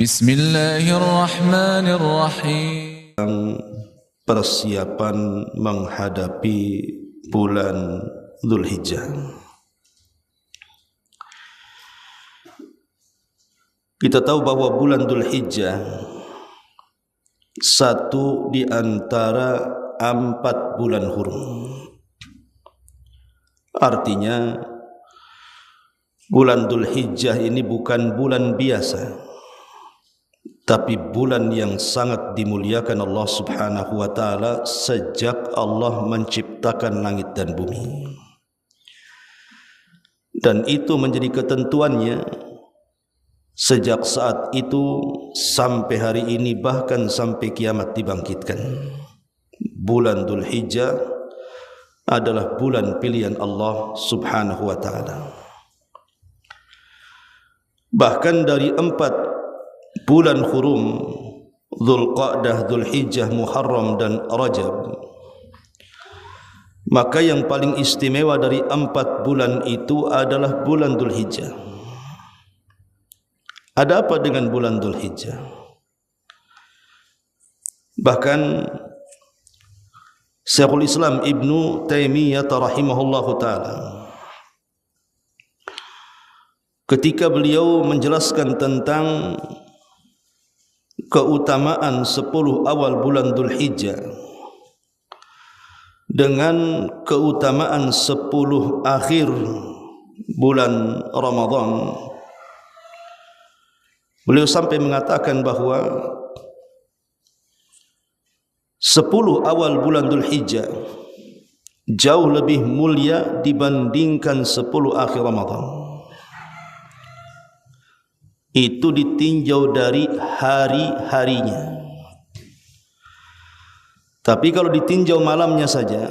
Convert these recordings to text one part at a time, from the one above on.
Bismillahirrahmanirrahim. Persiapan menghadapi bulan Dzulhijjah. Kita tahu bahwa bulan Dzulhijjah satu di antara 4 bulan hurum. Artinya bulan Dzulhijjah ini bukan bulan biasa, tapi bulan yang sangat dimuliakan Allah Subhanahu wa taala sejak Allah menciptakan langit dan bumi. Dan itu menjadi ketentuannya sejak saat itu sampai hari ini, bahkan sampai kiamat dibangkitkan. Bulan Dzulhijjah adalah bulan pilihan Allah Subhanahu wa taala. Bahkan dari 4 bulan hurum, Dzulqa'dah, Dzulhijjah, Muharram dan Rajab, maka yang paling istimewa dari 4 bulan itu adalah bulan Dzulhijjah. Ada apa dengan bulan Dzulhijjah? Bahkan Syekhul Islam Ibnu Taimiyah rahimahullahu taala, ketika beliau menjelaskan tentang keutamaan 10 awal bulan Dzulhijjah dengan keutamaan 10 akhir bulan Ramadan, beliau sampai mengatakan bahwa 10 awal bulan Dzulhijjah jauh lebih mulia dibandingkan 10 akhir Ramadan. Itu ditinjau dari hari-harinya. Tapi kalau ditinjau malamnya saja,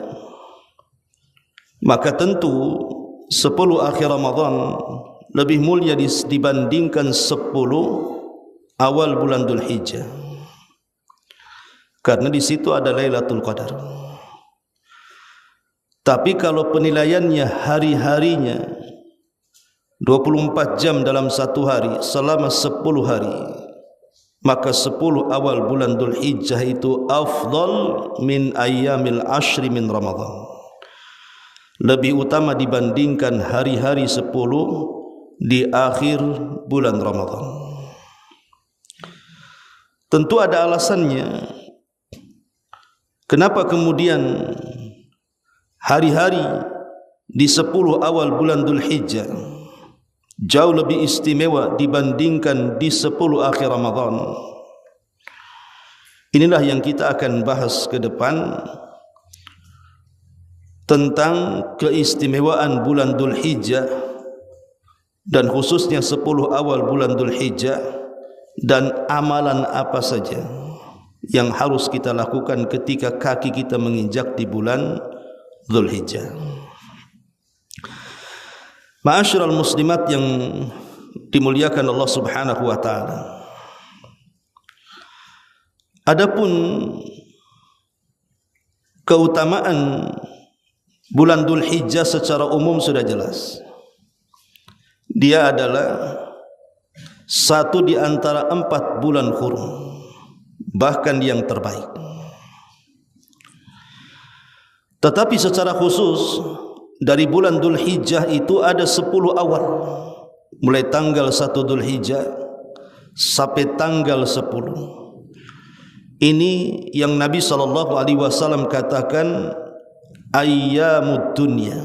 maka tentu 10 akhir Ramadan lebih mulia dibandingkan 10 awal bulan Dzulhijjah, karena di situ ada Lailatul Qadar. Tapi kalau penilaiannya hari-harinya, 24 jam dalam satu hari selama 10 hari, maka 10 awal bulan Dzulhijjah itu afdal min ayyamil ashri min Ramadan, lebih utama dibandingkan hari-hari 10 di akhir bulan Ramadan. Tentu ada alasannya kenapa kemudian hari-hari di 10 awal bulan Dzulhijjah jauh lebih istimewa dibandingkan di 10 akhir Ramadan. Inilah yang kita akan bahas ke depan tentang keistimewaan bulan Dzulhijjah, dan khususnya 10 awal bulan Dzulhijjah, dan amalan apa saja yang harus kita lakukan ketika kaki kita menginjak di bulan Dzulhijjah. Ma'asyiral muslimat yang dimuliakan Allah Subhanahu wa taala, adapun keutamaan bulan Dzulhijjah secara umum sudah jelas. Dia adalah satu di antara 4 bulan hurum, bahkan yang terbaik. Tetapi secara khusus dari bulan Dzulhijjah itu ada 10 awal, mulai tanggal 1 Dzulhijjah sampai tanggal 10. Ini yang Nabi SAW katakan ayyamud dunya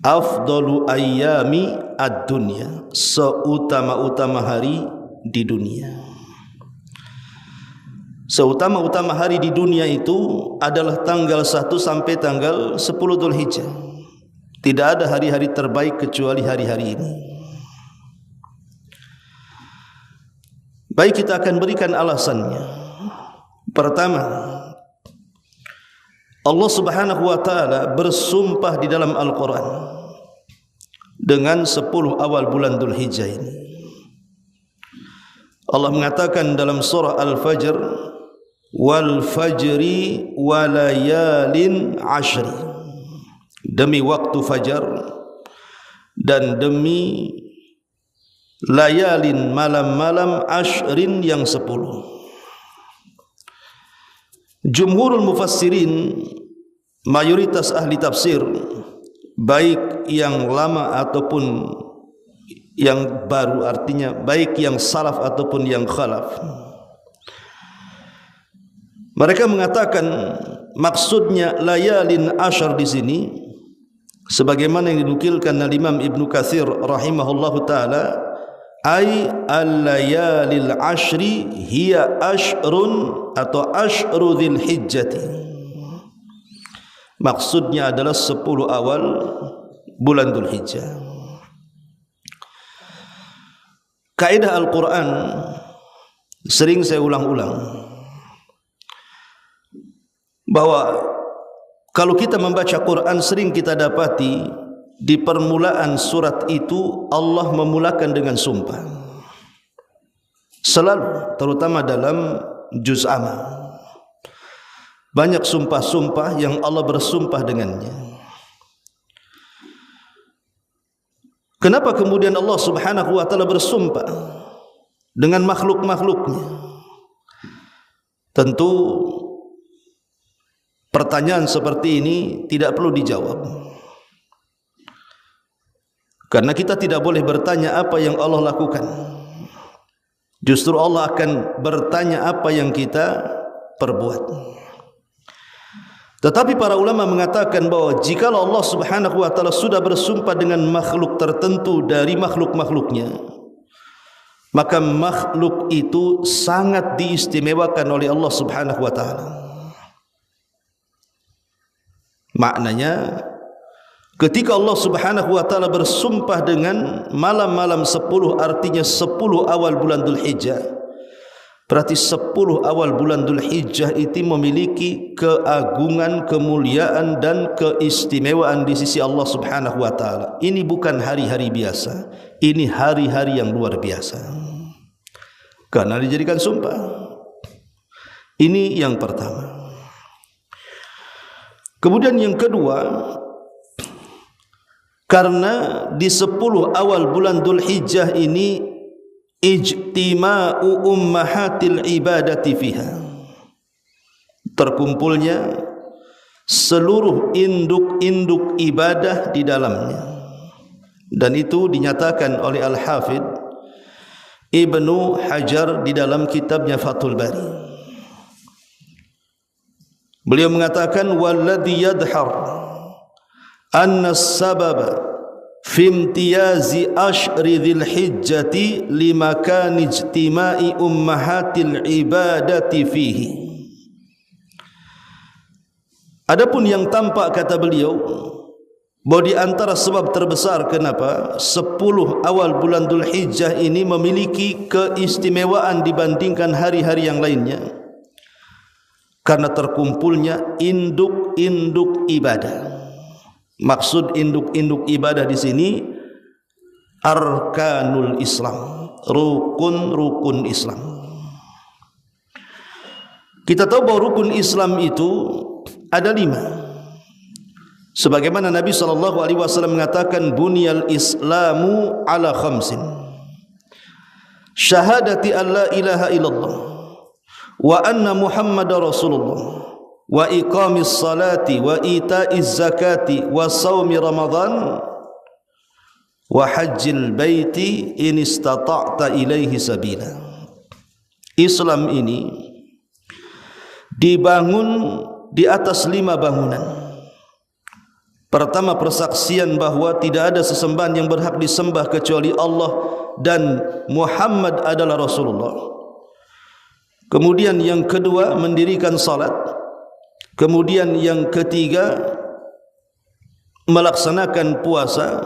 afdalu ayyami ad-dunya, seutama-utama hari di dunia. Seutama-utama hari di dunia itu adalah tanggal 1 sampai tanggal 10 Dzulhijjah. Tidak ada hari-hari terbaik kecuali hari-hari ini. Baik, kita akan berikan alasannya. Pertama, Allah Subhanahu wa taala bersumpah di dalam Al-Qur'an dengan 10 awal bulan Dzulhijjah ini. Allah mengatakan dalam surah Al-Fajr, wal fajri walayalin ashri, demi waktu fajar dan demi layalin malam-malam ashrin yang 10. Jumhurul mufassirin, mayoritas ahli tafsir, baik yang lama ataupun yang baru, artinya baik yang salaf ataupun yang khalaf, mereka mengatakan maksudnya layalin ashar di sini sebagaimana yang dinukilkan oleh Imam Ibnu Katsir rahimahullahu taala, ay al-layalil ashri hiya ashrun atau ashru dzil hijjati. Maksudnya adalah 10 awal bulan Dzulhijjah. Kaidah Al-Quran sering saya ulang-ulang bahwa kalau kita membaca Quran sering kita dapati di permulaan surat itu Allah memulakan dengan sumpah. Selalu, terutama dalam juz amma, banyak sumpah-sumpah yang Allah bersumpah dengannya. Kenapa kemudian Allah subhanahu wa ta'ala bersumpah dengan makhluk-makhluknya? Tentu pertanyaan seperti ini tidak perlu dijawab, karena kita tidak boleh bertanya apa yang Allah lakukan. Justru Allah akan bertanya apa yang kita perbuat. Tetapi para ulama mengatakan bahwa jika Allah subhanahu wa ta'ala sudah bersumpah dengan makhluk tertentu dari makhluk-makhluknya, maka makhluk itu sangat diistimewakan oleh Allah subhanahu wa ta'ala. Maknanya ketika Allah subhanahu wa ta'ala bersumpah dengan malam-malam 10, artinya 10 awal bulan Dzulhijjah, berarti 10 awal bulan Dzulhijjah itu memiliki keagungan, kemuliaan dan keistimewaan di sisi Allah subhanahu wa ta'ala. Ini bukan hari-hari biasa, ini hari-hari yang luar biasa karena dijadikan sumpah. Ini yang pertama. Kemudian yang kedua, karena di 10 awal bulan Dzulhijjah ini ijtima'u ummahatil ibadati fiha, terkumpulnya seluruh induk-induk ibadah di dalamnya. Dan itu dinyatakan oleh Al-Hafidh Ibnu Hajar di dalam kitabnya Fathul Bari. Beliau mengatakan walladhi yadhar anna as-sababa fi imtiyazi ashri dzil hijjati limakan ijtima'i ummahatil ibadati fihi. Adapun yang tampak, kata beliau, bahwa di antara sebab terbesar kenapa 10 awal bulan Dzulhijjah ini memiliki keistimewaan dibandingkan hari-hari yang lainnya, karena terkumpulnya induk-induk ibadah. Maksud induk-induk ibadah di sini arkanul Islam, rukun-rukun Islam. Kita tahu bahwa rukun Islam itu ada 5. Sebagaimana Nabi SAW mengatakan bunyal Islamu ala khamsin, syahadati an la ilaha illallah wa anna Muhammadar Rasulullah wa iqamis salati wa ita'iz zakati wa saumi Ramadan wa hajjil baiti in istata'ta ilaihi sabila. Islam ini dibangun di atas 5 bangunan. Pertama, persaksian bahwa tidak ada sesembahan yang berhak disembah kecuali Allah dan Muhammad adalah Rasulullah. Kemudian yang kedua, mendirikan salat. Kemudian yang ketiga, melaksanakan puasa.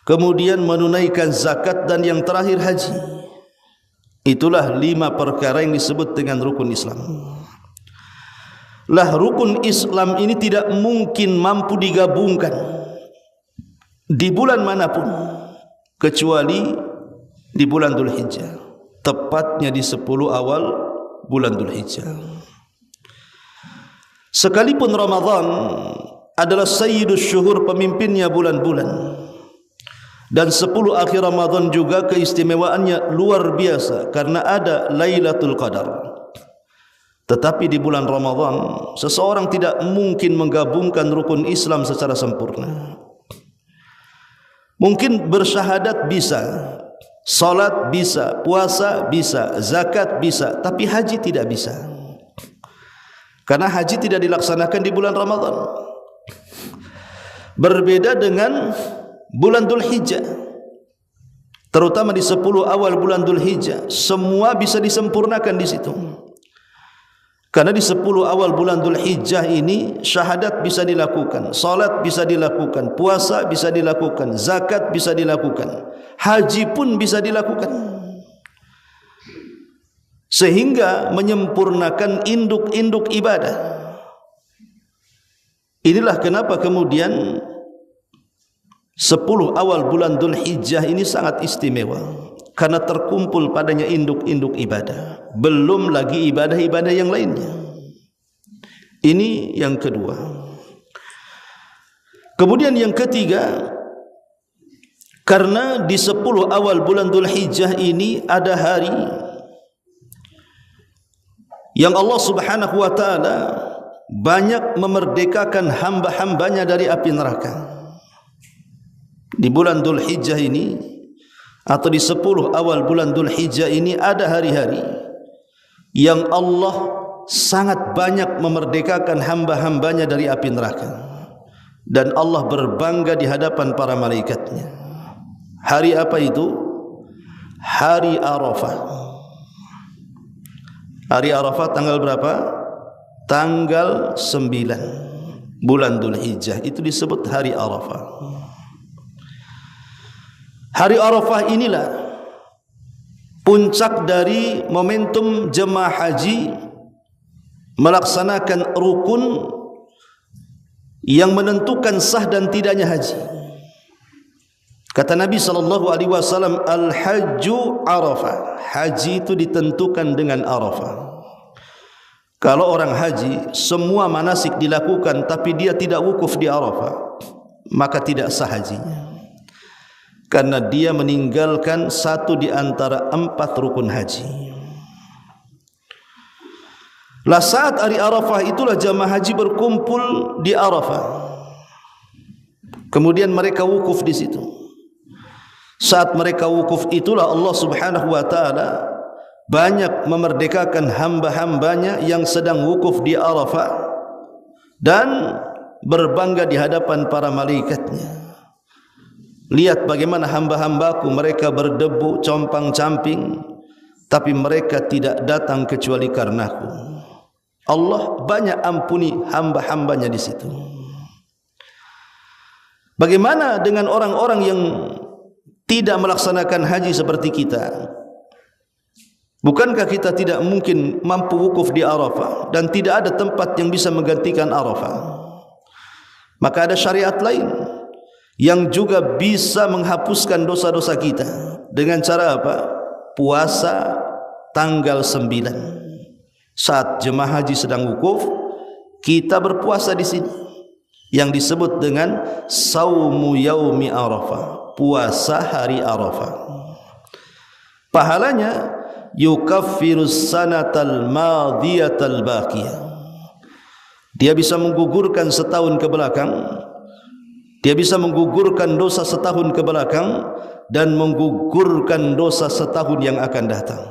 Kemudian menunaikan zakat, dan yang terakhir haji. Itulah 5 perkara yang disebut dengan rukun Islam. Lah, rukun Islam ini tidak mungkin mampu digabungkan di bulan manapun kecuali di bulan Dzulhijjah, tepatnya di 10 awal bulan Dzulhijjah. Sekalipun Ramadan adalah sayyidus syuhur, pemimpinnya bulan-bulan, Dan 10 akhir Ramadan juga keistimewaannya luar biasa karena ada Lailatul Qadar. Tetapi di bulan Ramadan seseorang tidak mungkin menggabungkan rukun Islam secara sempurna. Mungkin bersyahadat bisa, salat bisa, puasa bisa, zakat bisa, tapi haji tidak bisa. Karena haji tidak dilaksanakan di bulan Ramadan. Berbeda dengan bulan Dzulhijjah, terutama di 10 awal bulan Dzulhijjah, semua bisa disempurnakan di situ. Karena di 10 awal bulan Dzulhijjah ini syahadat bisa dilakukan, salat bisa dilakukan, puasa bisa dilakukan, zakat bisa dilakukan, haji pun bisa dilakukan. Sehingga menyempurnakan induk-induk ibadah. Inilah kenapa kemudian 10 awal bulan Dzulhijjah ini sangat istimewa karena terkumpul padanya induk-induk ibadah, belum lagi ibadah-ibadah yang lainnya. Ini yang kedua. Kemudian yang ketiga, karena di 10 awal bulan Dzulhijjah ini ada hari yang Allah Subhanahu wa taala banyak memerdekakan hamba-hambanya dari api neraka. Di bulan Dzulhijjah ini atau di 10 awal bulan Dzulhijjah ini ada hari-hari yang Allah sangat banyak memerdekakan hamba-hambanya dari api neraka, dan Allah berbangga di hadapan para malaikatnya. Hari apa itu? Hari Arafah. Hari Arafah tanggal berapa? Tanggal 9 bulan Dzulhijjah, itu disebut hari Arafah. Hari Arafah inilah puncak dari momentum jemaah haji melaksanakan rukun yang menentukan sah dan tidaknya haji. Kata Nabi SAW, Al-Hajju Arafah. Haji itu ditentukan dengan Arafah. Kalau orang haji semua manasik dilakukan tapi dia tidak wukuf di Arafah, maka tidak sah hajinya, karena dia meninggalkan satu di antara 4 rukun haji. Lah saat hari Arafah itulah jamaah haji berkumpul di Arafah. Kemudian mereka wukuf di situ. Saat mereka wukuf itulah Allah Subhanahu wa taala banyak memerdekakan hamba-hambanya yang sedang wukuf di Arafah dan berbangga di hadapan para malaikatnya. Lihat bagaimana hamba-hambaku, mereka berdebu compang-camping, tapi mereka tidak datang kecuali karenaku. Allah banyak ampuni hamba-hambanya di situ. Bagaimana dengan orang-orang yang tidak melaksanakan haji seperti kita? Bukankah kita tidak mungkin mampu wukuf di Arafah dan tidak ada tempat yang bisa menggantikan Arafah? Maka ada syariat lain yang juga bisa menghapuskan dosa-dosa kita. Dengan cara apa? Puasa tanggal 9. Saat jemaah haji sedang wukuf, kita berpuasa di sini, yang disebut dengan Saumu Yaumi Arafah, puasa hari Arafah. Pahalanya yukaffirus sanatal madiyatal baqiyah. Dia bisa menggugurkan setahun ke belakang, dia bisa menggugurkan dosa setahun ke belakang dan menggugurkan dosa setahun yang akan datang.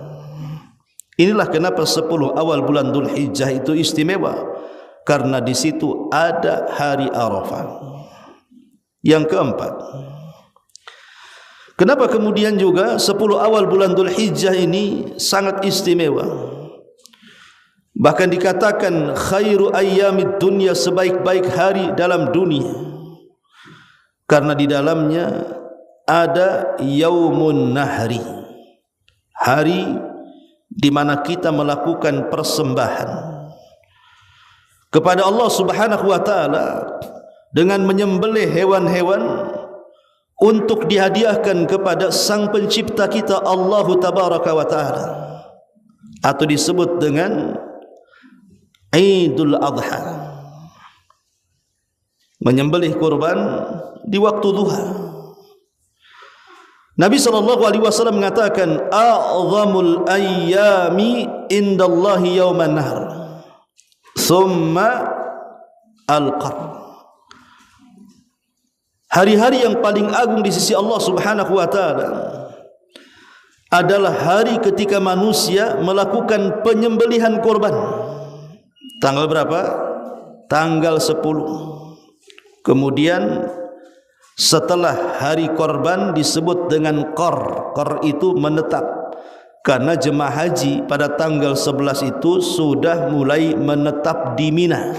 Inilah kenapa 10 awal bulan Dzulhijjah itu istimewa, karena di situ ada hari Arafah. Yang keempat, kenapa kemudian juga 10 awal bulan Dzulhijjah ini sangat istimewa? Bahkan dikatakan khairu ayyamid dunya, sebaik-baik hari dalam dunia. Karena di dalamnya ada Yaumun Nahri, hari di mana kita melakukan persembahan kepada Allah Subhanahu wa taala dengan menyembelih hewan-hewan untuk dihadiahkan kepada Sang Pencipta kita Allah Tabaraka wa taala, atau disebut dengan Idul Adha. Menyembelih kurban di waktu duha. Nabi SAW mengatakan, a'zamul ayyami indallahi yawman nahr thumma al-qarn. Hari-hari yang paling agung di sisi Allah Subhanahu wa taala adalah hari ketika manusia melakukan penyembelihan korban. Tanggal berapa? Tanggal 10. Kemudian setelah hari korban disebut dengan qar. Qar itu menetap. Karena jemaah haji pada tanggal 11 itu sudah mulai menetap di Mina.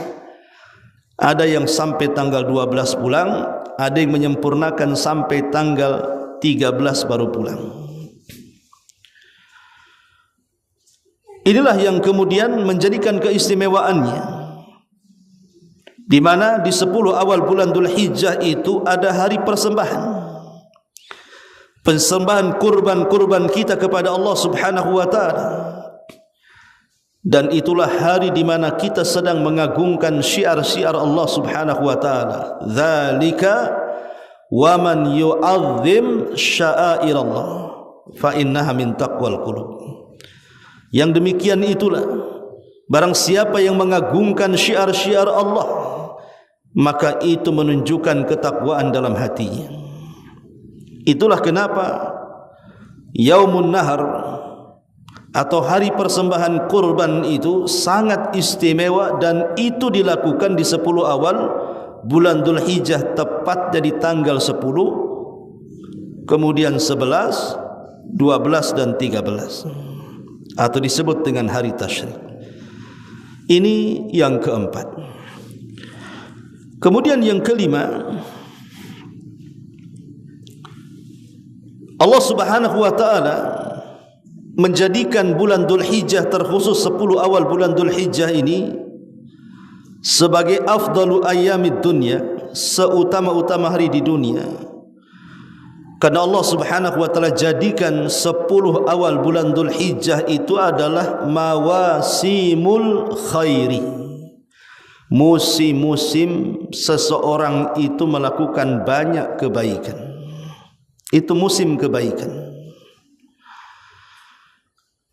Ada yang sampai tanggal 12 pulang, ada yang menyempurnakan sampai tanggal 13 baru pulang. Inilah yang kemudian menjadikan keistimewaannya, di mana di 10 awal bulan Dzulhijjah itu ada hari persembahan. Persembahan kurban-kurban kita kepada Allah Subhanahu wa taala. Dan itulah hari di mana kita sedang mengagungkan syiar-syiar Allah Subhanahu wa taala. Dzalika wa man yu'azzim sya'airallah fa innaha min taqwal qulub. Yang demikian itulah, barang siapa yang mengagungkan syiar-syiar Allah, maka itu menunjukkan ketakwaan dalam hatinya. Itulah kenapa Yaumun Nahar atau hari persembahan kurban itu sangat istimewa, dan itu dilakukan di 10 awal bulan Dzulhijjah, tepatnya di tanggal 10, kemudian 11, 12 dan 13, atau disebut dengan hari tasyrik. Ini yang keempat. Kemudian yang kelima, Allah Subhanahu wa taala menjadikan bulan Dzulhijjah, terkhusus 10 awal bulan Dzulhijjah ini, sebagai afdalu ayyamid dunya, seutama-utama hari di dunia. Karena Allah Subhanahu wa taala jadikan 10 awal bulan Dzulhijjah itu adalah mawasimul khairi, musim-musim seseorang itu melakukan banyak kebaikan. Itu musim kebaikan.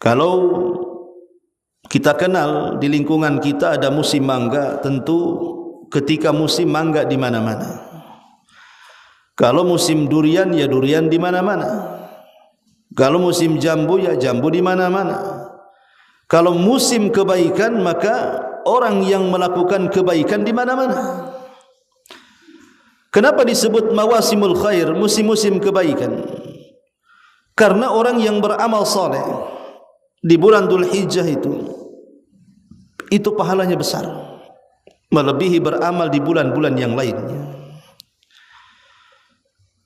Kalau kita kenal di lingkungan kita ada musim mangga, tentu ketika musim mangga di mana-mana. Kalau musim durian, ya durian di mana-mana. Kalau musim jambu, ya jambu di mana-mana. Kalau musim kebaikan, maka orang yang melakukan kebaikan di mana-mana. Kenapa disebut mawasimul khair, musim-musim kebaikan? Karena orang yang beramal saleh di bulan Dzulhijjah itu pahalanya besar, melebihi beramal di bulan-bulan yang lainnya.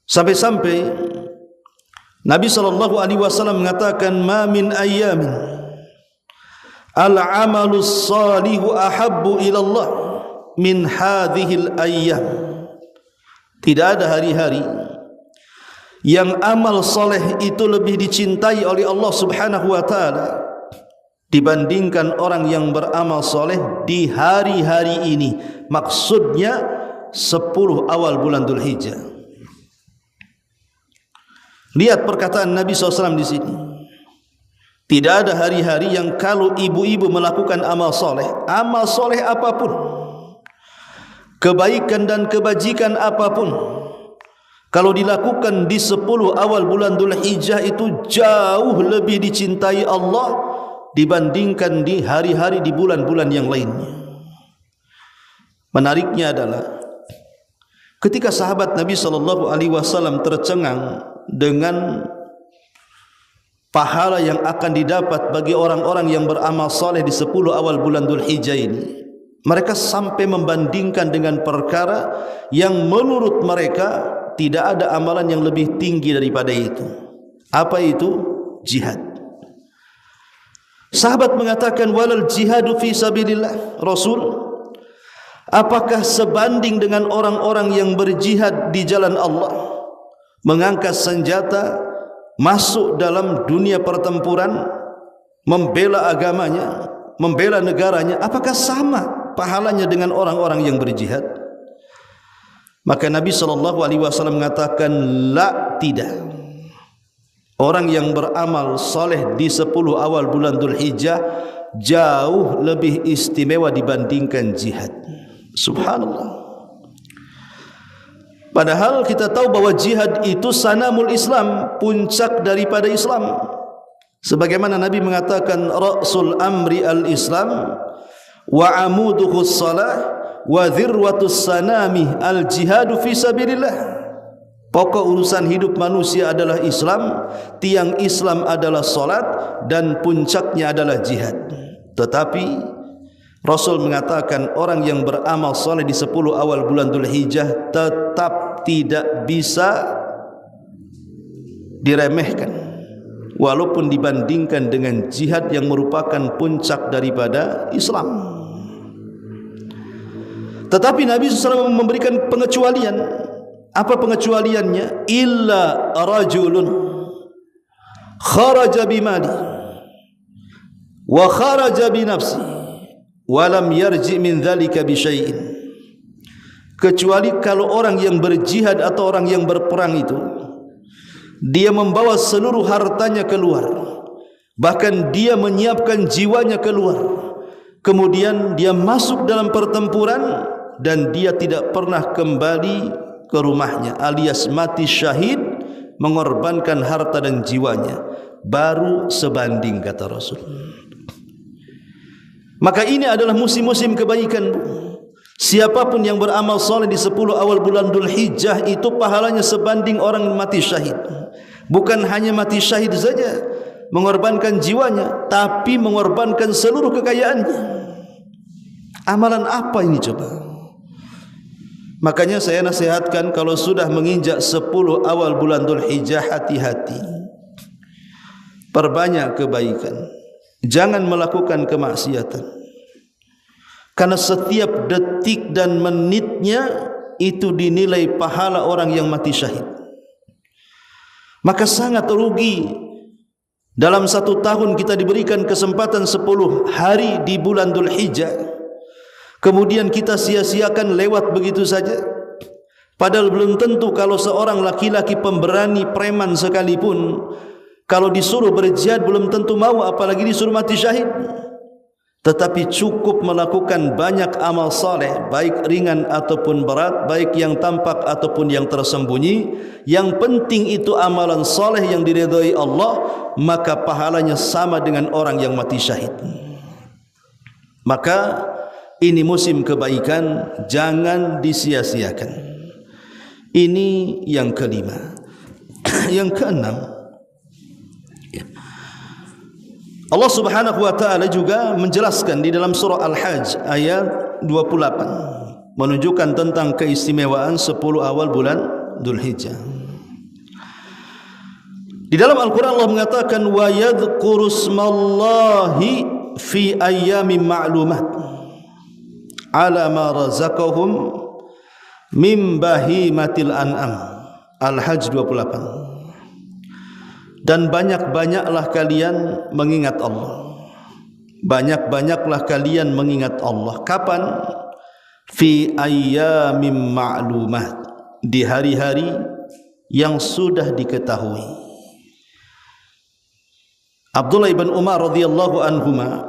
Sampai-sampai Nabi SAW mengatakan, ma min ayyamin al-amalus salihu ahabbu ilallah min hadhil ayyam. Tidak ada hari-hari yang amal soleh itu lebih dicintai oleh Allah Subhanahu wa taala dibandingkan orang yang beramal soleh di hari-hari ini. Maksudnya 10 awal bulan Dzulhijjah. Lihat perkataan Nabi SAW di sini. Tidak ada hari-hari yang kalau ibu-ibu melakukan amal soleh apapun, kebaikan dan kebajikan apapun, kalau dilakukan di 10 awal bulan Dzulhijjah itu jauh lebih dicintai Allah dibandingkan di hari-hari di bulan-bulan yang lainnya. Menariknya adalah ketika sahabat Nabi SAW tercengang dengan pahala yang akan didapat bagi orang-orang yang beramal saleh di 10 awal bulan Dzulhijjah ini, mereka sampai membandingkan dengan perkara yang menurut mereka tidak ada amalan yang lebih tinggi daripada itu. Apa itu? Jihad. Sahabat mengatakan, walal jihadu fi sabilillah. Rasul, apakah sebanding dengan orang-orang yang berjihad di jalan Allah, mengangkat senjata, masuk dalam dunia pertempuran, membela agamanya, membela negaranya, apakah sama pahalanya dengan orang-orang yang berjihad? Maka Nabi SAW mengatakan, la, tidak. orang yang beramal soleh di 10 awal bulan Dzulhijjah jauh lebih istimewa dibandingkan jihad. Subhanallah. Padahal kita tahu bahwa jihad itu sanamul Islam, puncak daripada Islam. Sebagaimana Nabi mengatakan, ra'sul amri al-Islam wa amuduhu salah wa dhirwatus sanami al-jihadu fi sabilillah. Pokok urusan hidup manusia adalah Islam, tiang Islam adalah salat, dan puncaknya adalah jihad. Tetapi Rasul mengatakan orang yang beramal soleh di 10 awal bulan Dzulhijjah tetap tidak bisa diremehkan, walaupun dibandingkan dengan jihad yang merupakan puncak daripada Islam. Tetapi Nabi SAW memberikan pengecualian. Apa pengecualiannya? Illa rajulun kharaja bimali wa kharaja binafsi walam yarji min dzalika bi syai'in. Kecuali kalau orang yang berjihad atau orang yang berperang itu dia membawa seluruh hartanya keluar, bahkan dia menyiapkan jiwanya keluar, kemudian dia masuk dalam pertempuran dan dia tidak pernah kembali ke rumahnya, alias mati syahid, mengorbankan harta dan jiwanya, baru sebanding, kata Rasul. Maka ini adalah musim-musim kebaikan. Siapapun yang beramal soleh di 10 awal bulan Dzulhijjah itu pahalanya sebanding orang mati syahid. Bukan hanya mati syahid saja, mengorbankan jiwanya, tapi mengorbankan seluruh kekayaannya. Amalan apa ini coba? Makanya saya nasihatkan kalau sudah menginjak 10 awal bulan Dzulhijjah, hati-hati. Perbanyak kebaikan. Jangan melakukan kemaksiatan, karena setiap detik dan menitnya itu dinilai pahala orang yang mati syahid. Maka sangat rugi dalam 1 tahun kita diberikan kesempatan 10 hari di bulan Dzulhijjah, kemudian kita sia-siakan lewat begitu saja. Padahal belum tentu kalau seorang laki-laki pemberani preman sekalipun, kalau disuruh berjihad belum tentu mau, apalagi disuruh mati syahid. Tetapi cukup melakukan banyak amal saleh, baik ringan ataupun berat, baik yang tampak ataupun yang tersembunyi. Yang penting itu amalan saleh yang diridhai Allah, maka pahalanya sama dengan orang yang mati syahid. Maka ini musim kebaikan, jangan disia-siakan. Ini yang kelima. Yang keenam, Allah Subhanahu wa taala juga menjelaskan di dalam surah Al-Hajj ayat 28 menunjukkan tentang keistimewaan 10 awal bulan Dzulhijjah. Di dalam Al-Qur'an Allah mengatakan wa yadhkuru smallahi fi ayyamin ma'lumat ala ma razaqahum min bahimatil an'am. Al-Hajj 28. Dan banyak-banyaklah kalian mengingat Allah. Banyak-banyaklah kalian mengingat Allah. Kapan? Fi ayyamin ma'lumat, di hari-hari yang sudah diketahui. Abdullah ibn Umar radhiyallahu anhuma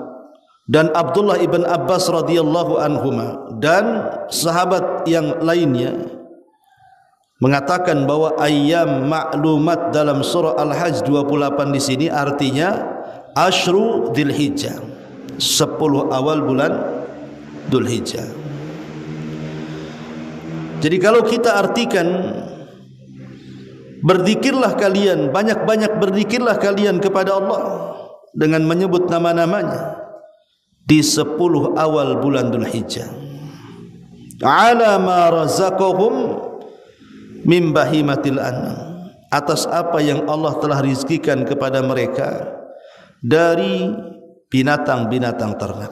dan Abdullah ibn Abbas radhiyallahu anhuma dan sahabat yang lainnya mengatakan bahwa ayyam ma'lumat dalam surah Al-Hajj 28 di sini artinya Ashru Dzulhijjah, 10 awal bulan Dzulhijjah. Jadi kalau kita artikan berzikirlah kalian, banyak-banyak berzikirlah kalian kepada Allah dengan menyebut nama-namanya di 10 awal bulan Dzulhijjah. Ala ma razaqahum min bahimatil an'am, atas apa yang Allah telah rizkikan kepada mereka dari binatang-binatang ternak.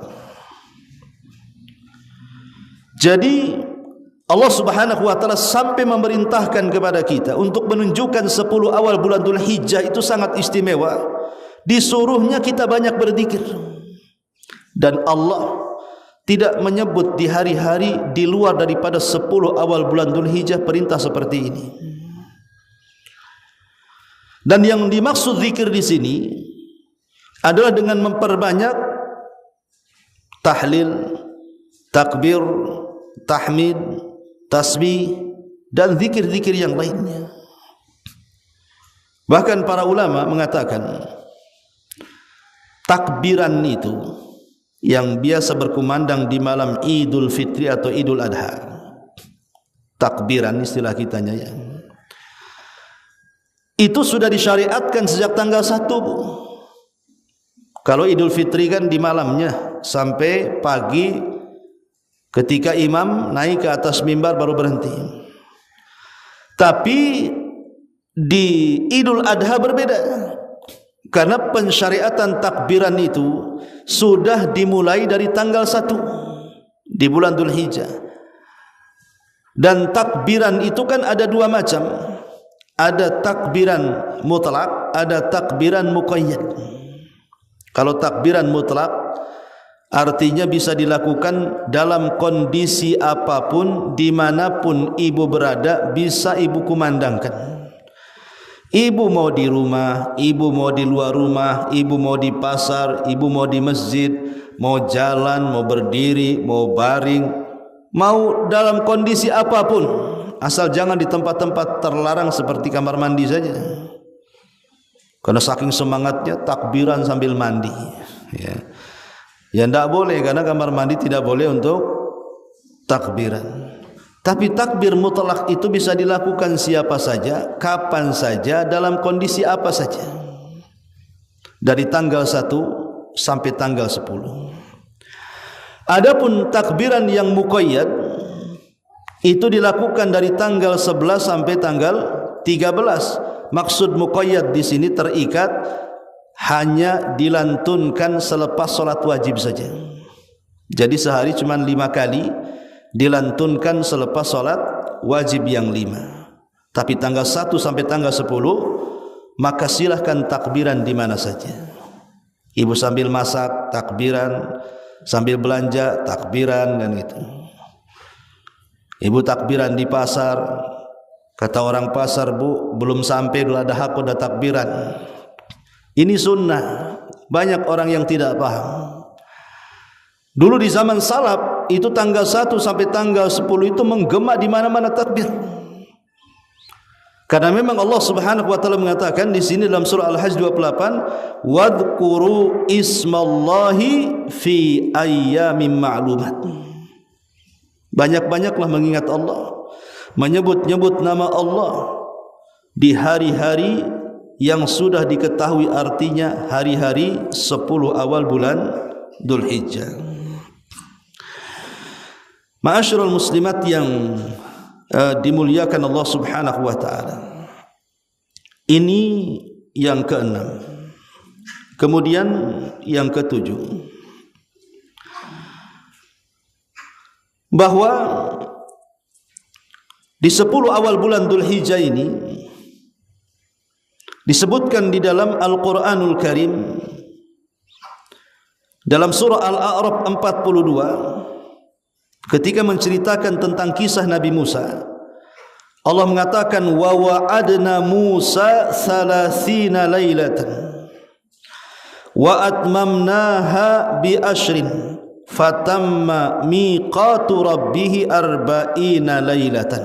Jadi Allah Subhanahu wa taala sampai memerintahkan kepada kita untuk menunjukkan 10 awal bulan Dzulhijjah itu sangat istimewa. Disuruhnya kita banyak berzikir. Dan Allah tidak menyebut di hari-hari di luar daripada 10 awal bulan Dzulhijjah perintah seperti ini. Dan yang dimaksud zikir di sini adalah dengan memperbanyak tahlil, takbir, tahmid, tasbih dan zikir-zikir yang lainnya. Bahkan para ulama mengatakan takbiran itu yang biasa berkumandang di malam Idul Fitri atau Idul Adha, takbiran istilah kitanya ya, itu sudah disyariatkan sejak tanggal 1. Kalau Idul Fitri kan di malamnya sampai pagi ketika imam naik ke atas mimbar baru berhenti. Tapi di Idul Adha berbeda, karena pensyariatan takbiran itu sudah dimulai dari tanggal 1 di bulan Dzulhijjah. Dan takbiran itu kan ada 2 macam. Ada takbiran mutlak, ada takbiran muqayyad. Kalau takbiran mutlak artinya bisa dilakukan dalam kondisi apapun, dimanapun ibu berada bisa ibu kumandangkan. Ibu mau di rumah, ibu mau di luar rumah, ibu mau di pasar, ibu mau di masjid, mau jalan, mau berdiri, mau baring, mau dalam kondisi apapun, asal jangan di tempat-tempat terlarang seperti kamar mandi saja. Karena saking semangatnya takbiran sambil mandi, ya. Ya tidak boleh, karena kamar mandi tidak boleh untuk takbiran. Tapi takbir mutlak itu bisa dilakukan siapa saja, kapan saja, dalam kondisi apa saja, dari tanggal 1 sampai tanggal 10. Adapun takbiran yang muqayyad itu dilakukan dari tanggal 11 sampai tanggal 13. Maksud muqayyad di sini terikat, hanya dilantunkan selepas salat wajib saja. Jadi sehari cuma 5 kali dilantunkan selepas salat wajib yang 5. Tapi tanggal 1 sampai tanggal 10 maka silahkan takbiran di mana saja. Ibu sambil masak takbiran, sambil belanja takbiran, dan gitu. Ibu takbiran di pasar, kata orang pasar, bu belum sampai dulu ada hak udah takbiran. Ini sunnah. Banyak orang yang tidak paham. Dulu di zaman salaf itu tanggal 1 sampai tanggal 10 itu menggema di mana-mana takbir. Karena memang Allah Subhanahu wa taala mengatakan di sini dalam surah Al-Hajj 28, "Wadhkuru ismallahi fi ayyamin ma'lumat." Banyak-banyaklah mengingat Allah, menyebut-nyebut nama Allah di hari-hari yang sudah diketahui artinya, hari-hari 10 awal bulan Dzulhijjah. Ma'asyiral muslimat yang dimuliakan Allah Subhanahu wa taala. Ini yang ke-6. Kemudian yang ke-7, bahwa di 10 awal bulan Dzulhijjah ini disebutkan di dalam Al-Qur'anul Karim, dalam surah Al-A'raf 42, ketika menceritakan tentang kisah Nabi Musa, Allah mengatakan, wa wa'adna Musa 30 lailatan wa atmamnaha bi ashrin fatamma miqatu rabbih 40 lailatan.